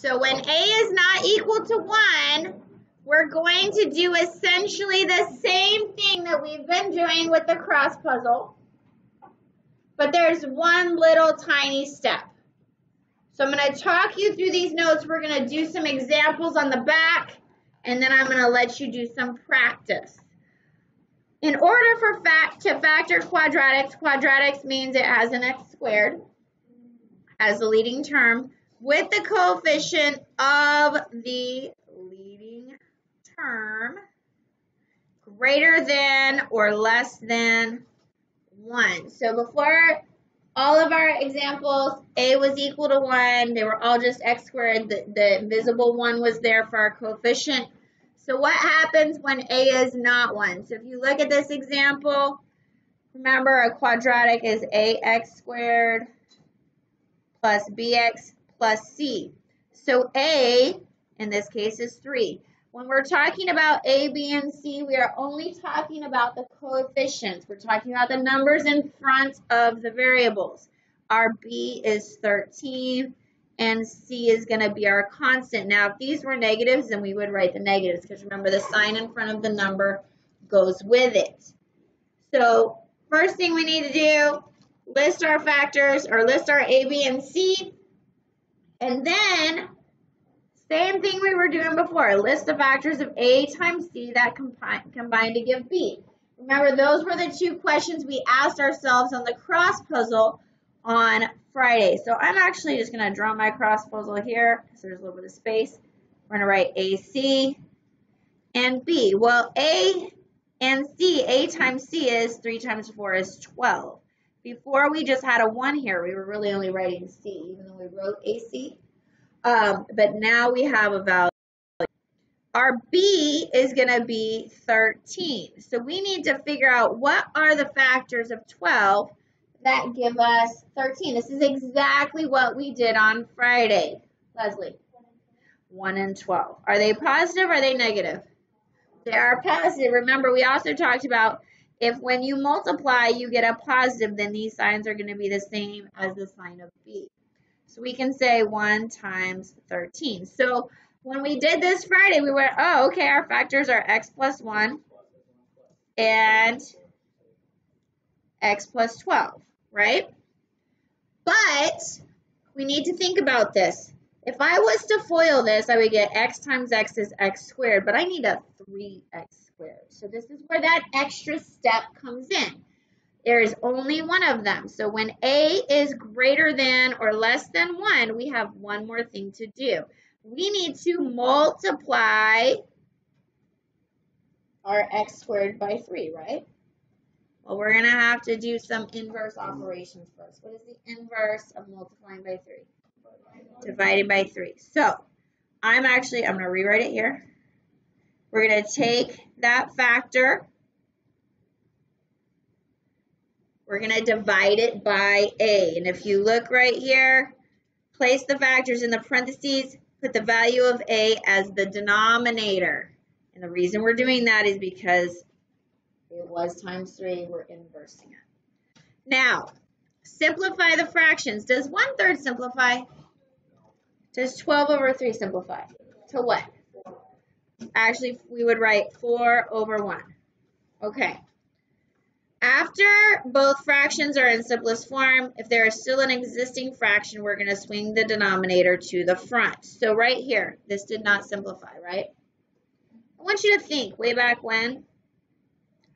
So when A is not equal to 1, we're going to do essentially the same thing that we've been doing with the cross puzzle, but there's one little tiny step. So I'm going to talk you through these notes. We're going to do some examples on the back, and then I'm going to let you do some practice. In order for to factor quadratics, quadratics means it has an x squared as the leading term with the coefficient of the leading term greater than or less than 1. So before all of our examples, A was equal to 1. They were all just x squared. The invisible 1 was there for our coefficient. So what happens when A is not 1? So if you look at this example, remember a quadratic is ax squared plus bx plus c. So A, in this case, is 3. When we're talking about A, B, and C, we are only talking about the coefficients. We're talking about the numbers in front of the variables. Our B is 13, and C is going to be our constant. Now, if these were negatives, then we would write the negatives, because remember, the sign in front of the number goes with it. So, first thing we need to do, list our factors, or list our A, B, and C, and then same thing we were doing before. List the factors of A times C that combine to give B. Remember, those were the two questions we asked ourselves on the cross puzzle on Friday. So I'm actually just going to draw my cross puzzle here because there's a little bit of space. We're going to write AC and B. Well, A and C, A times C is 3 times 4 is 12. Before we just had a 1 here. We were really only writing C, even though we wrote AC. But now we have a value. Our B is going to be 13. So we need to figure out what are the factors of 12 that give us 13. This is exactly what we did on Friday. Leslie, 1 and 12. Are they positive or are they negative? They are positive. Remember, we also talked about if when you multiply, you get a positive, then these signs are going to be the same as the sign of B. So we can say 1 times 13. So when we did this Friday, we went, oh, okay, our factors are x plus 1 and x plus 12, right? But we need to think about this. If I was to FOIL this, I would get x times x is x squared, but I need a 3x squared. So this is where that extra step comes in. There is only one of them. So when A is greater than or less than 1, we have one more thing to do. We need to multiply our x squared by 3, right? Well, we're going to have to do some inverse operations first. What is the inverse of multiplying by 3? Divided by 3. So I'm going to rewrite it here. We're going to take that factor. We're going to divide it by A. And if you look right here, place the factors in the parentheses, put the value of A as the denominator. And the reason we're doing that is because it was times 3, we're inversing it. Now, simplify the fractions. Does 1/3 simplify? Does 12 over 3 simplify? To what? Actually, we would write 4 over 1. Okay. After both fractions are in simplest form, if there is still an existing fraction, we're going to swing the denominator to the front. So right here, this did not simplify, right? I want you to think, way back when,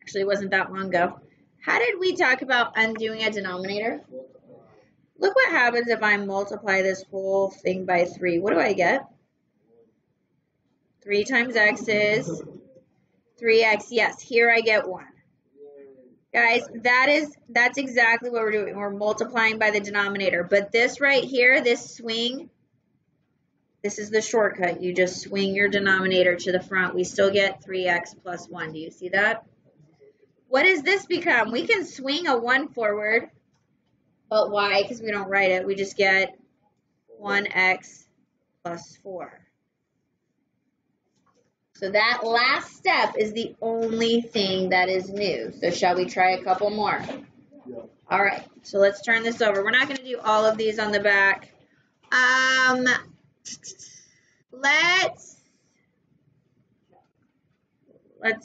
actually it wasn't that long ago, how did we talk about undoing a denominator? Look what happens if I multiply this whole thing by 3. What do I get? 3 times x is 3x. Yes, here I get 1. Guys, that's exactly what we're doing. We're multiplying by the denominator. But this right here, this swing, this is the shortcut. You just swing your denominator to the front. We still get 3x plus 1. Do you see that? What does this become? We can swing a 1 forward. But why? Because we don't write it. We just get 1x plus 4. So that last step is the only thing that is new. So shall we try a couple more? Yeah. All right. So let's turn this over. We're not going to do all of these on the back. let's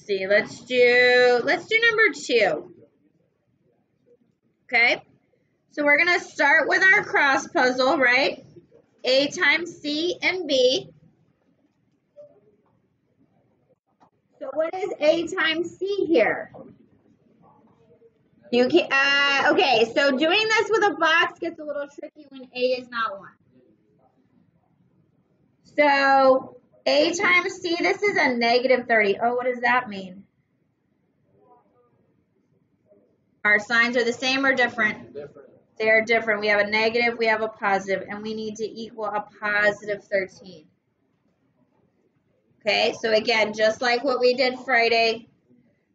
see, let's do number 2. Okay, so we're gonna start with our cross puzzle, right? A times C and B. So what is A times C here? You can, okay, so doing this with a box gets a little tricky when A is not 1. So A times C, this is a negative 30. Oh, what does that mean? Our signs are the same or different? They're different. We have a negative, we have a positive, and we need to equal a positive 13. Okay, so again, just like what we did Friday.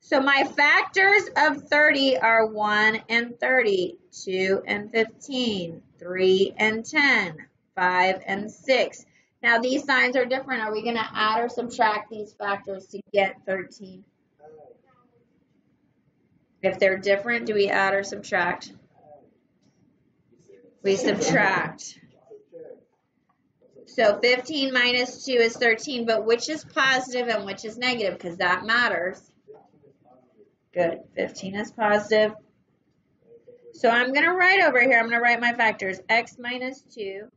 So my factors of 30 are 1 and 30, 2 and 15, 3 and 10, 5 and 6. Now these signs are different. Are we going to add or subtract these factors to get 13? If they're different, do we add or subtract? We subtract. So 15 minus 2 is 13, but which is positive and which is negative? Because that matters. Good. 15 is positive. So I'm going to write over here, I'm going to write my factors. X minus 2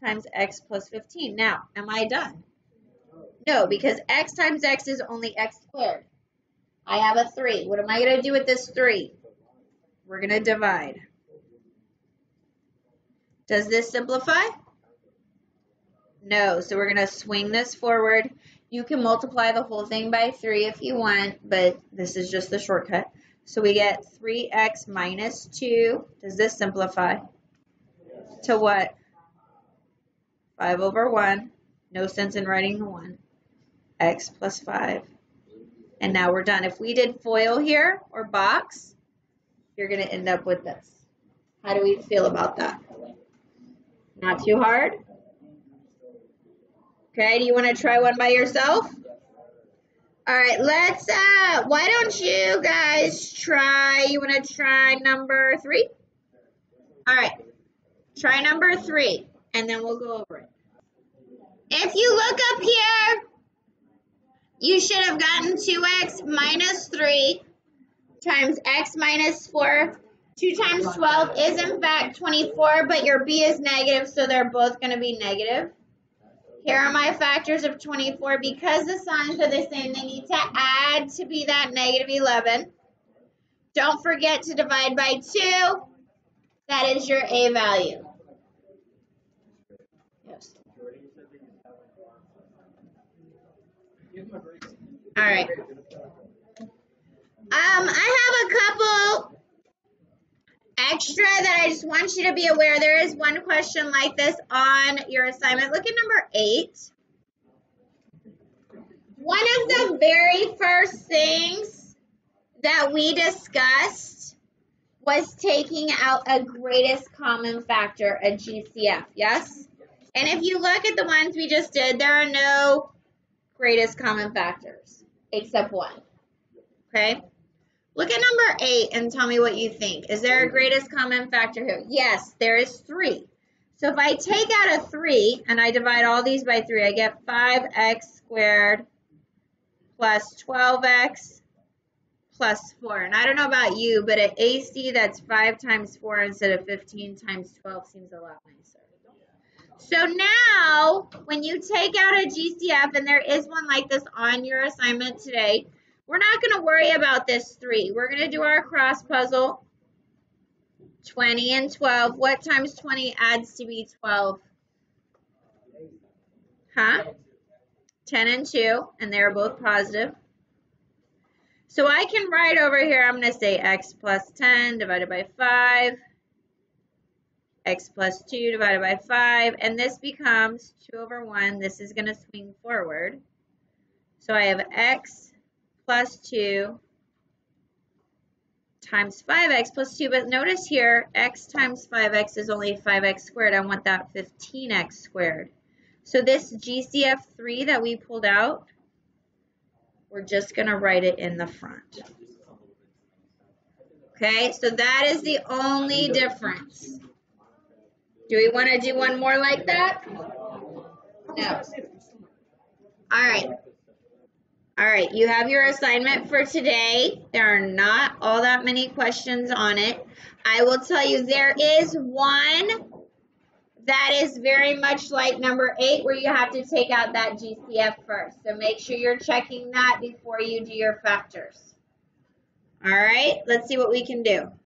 times x plus 15. Now, am I done? No, because x times x is only x squared. I have a 3. What am I going to do with this 3? We're going to divide. Does this simplify? No, so we're going to swing this forward. You can multiply the whole thing by 3 if you want, but this is just the shortcut. So we get 3x minus 2. Does this simplify? To what? 5 over 1. No sense in writing the 1. X plus 5. And now we're done. If we did foil here or box, you're going to end up with this. How do we feel about that? Not too hard? Okay, do you want to try one by yourself? All right, let's, why don't you guys try, you want to try number 3? All right, try number 3, and then we'll go over it. If you look up here, you should have gotten 2x minus 3 times x minus 4. 2 times 12 is in fact 24, but your b is negative, so they're both going to be negative. Here are my factors of 24. Because the signs are the same, they need to add to be that negative 11. Don't forget to divide by 2. That is your a value. Yes. All right. I have a couple extra that I just want you to be aware. There is one question like this on your assignment. Look at number 8. One of the very first things that we discussed was taking out a greatest common factor, a GCF, yes? And if you look at the ones we just did, there are no greatest common factors except one, okay? Look at number 8 and tell me what you think. Is there a greatest common factor here? Yes, there is 3. So if I take out a 3 and I divide all these by 3, I get 5x squared plus 12x plus 4. And I don't know about you, but at AC, that's 5 times 4 instead of 15 times 12 seems a lot nicer. So now, when you take out a GCF, and there is one like this on your assignment today, we're not going to worry about this 3. We're going to do our cross puzzle. 20 and 12. What times 20 adds to be 12? Huh? 10 and 2, and they're both positive. So I can write over here, I'm going to say x plus 10 divided by 5. X plus 2 divided by 5. And this becomes 2 over 1. This is going to swing forward. So I have x plus 2 times 5x plus 2. But notice here, x times 5x is only 5x squared. I want that 15x squared. So this GCF 3 that we pulled out, we're just going to write it in the front. Okay, so that is the only difference. Do we want to do one more like that? No. All right. All right, you have your assignment for today. There are not all that many questions on it. I will tell you there is one that is very much like number 8 where you have to take out that GCF first. So make sure you're checking that before you do your factors. All right, let's see what we can do.